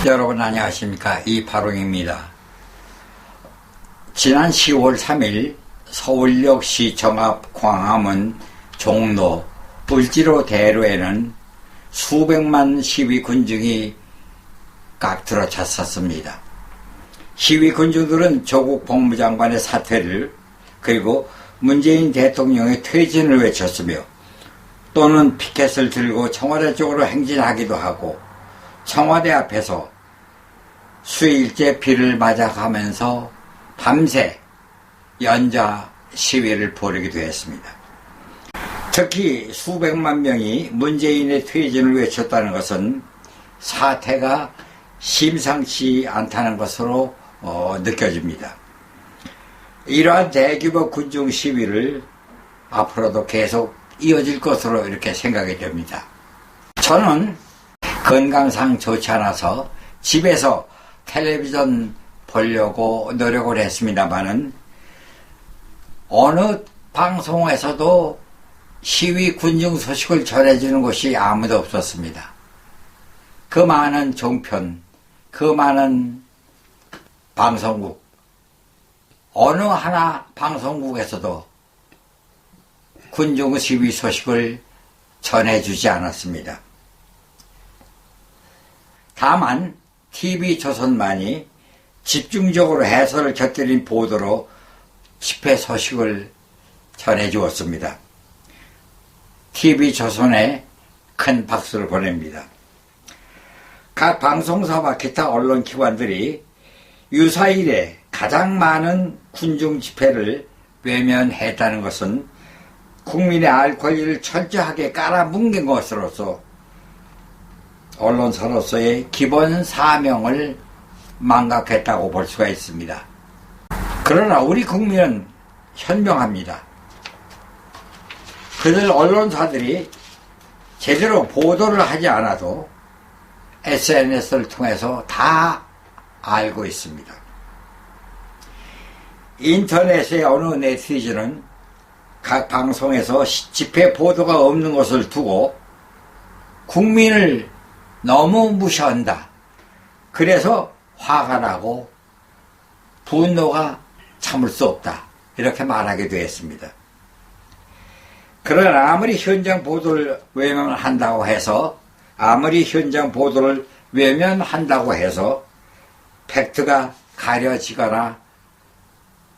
여러분 안녕하십니까, 이파롱입니다. 지난 10월 3일 서울역시청 앞 광화문 종로 을지로 대로에는 수백만 시위 군중이 꽉 들어찼었습니다. 시위 군중들은 조국 법무장관의 사퇴를, 그리고 문재인 대통령의 퇴진을 외쳤으며, 또는 피켓을 들고 청와대 쪽으로 행진하기도 하고, 청와대 앞에서 수일제 비를 맞아가면서 밤새 연좌 시위를 벌이기도 했습니다. 특히 수백만 명이 문재인의 퇴진을 외쳤다는 것은 사태가 심상치 않다는 것으로 느껴집니다. 이러한 대규모 군중 시위를 앞으로도 계속 이어질 것으로 이렇게 생각이 됩니다. 저는 건강상 좋지 않아서 집에서 텔레비전 보려고 노력을 했습니다마는 어느 방송에서도 시위 군중 소식을 전해주는 곳이 아무도 없었습니다. 그 많은 종편, 그 많은 방송국, 어느 하나 방송국에서도 군중 시위 소식을 전해주지 않았습니다. 다만 TV조선만이 집중적으로 해설을 곁들인 보도로 집회 소식을 전해주었습니다. TV조선에 큰 박수를 보냅니다. 각 방송사와 기타 언론기관들이 유사일에 가장 많은 군중 집회를 외면했다는 것은 국민의 알 권리를 철저하게 깔아뭉갠 것으로서 언론사로서의 기본 사명을 망각했다고 볼 수가 있습니다. 그러나 우리 국민은 현명합니다. 그들 언론사들이 제대로 보도를 하지 않아도 SNS를 통해서 다 알고 있습니다. 인터넷의 어느 네티즌은 각 방송에서 집회 보도가 없는 것을 두고 국민을 너무 무시한다, 그래서 화가 나고 분노가 참을 수 없다, 이렇게 말하기도 했습니다. 그러나 아무리 현장 보도를 외면한다고 해서 팩트가 가려지거나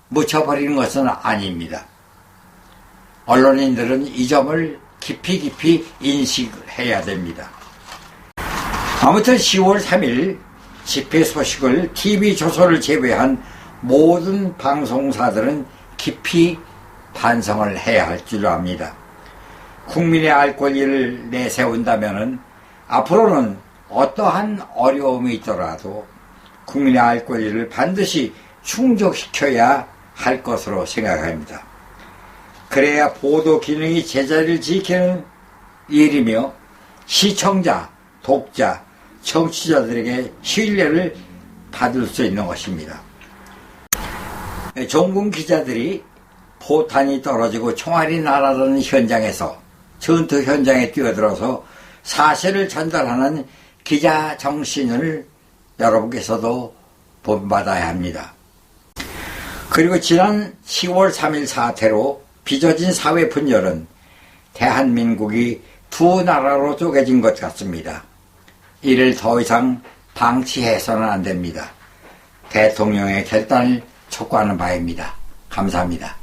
묻혀버리는 것은 아닙니다. 언론인들은 이 점을 깊이 인식해야 됩니다. 아무튼 10월 3일 집회 소식을 TV조선을 제외한 모든 방송사들은 깊이 반성을 해야 할 줄 압니다. 국민의 알 권리를 내세운다면 앞으로는 어떠한 어려움이 있더라도 국민의 알 권리를 반드시 충족시켜야 할 것으로 생각합니다. 그래야 보도 기능이 제자리를 지키는 일이며 시청자, 독자, 청취자들에게 신뢰를 받을 수 있는 것입니다. 종군 기자들이 포탄이 떨어지고 총알이 날아가는 현장에서, 전투 현장에 뛰어들어서 사실을 전달하는 기자 정신을 여러분께서도 본받아야 합니다. 그리고 지난 10월 3일 사태로 빚어진 사회 분열은 대한민국이 두 나라로 쪼개진 것 같습니다. 이를 더 이상 방치해서는 안 됩니다. 대통령의 결단을 촉구하는 바입니다. 감사합니다.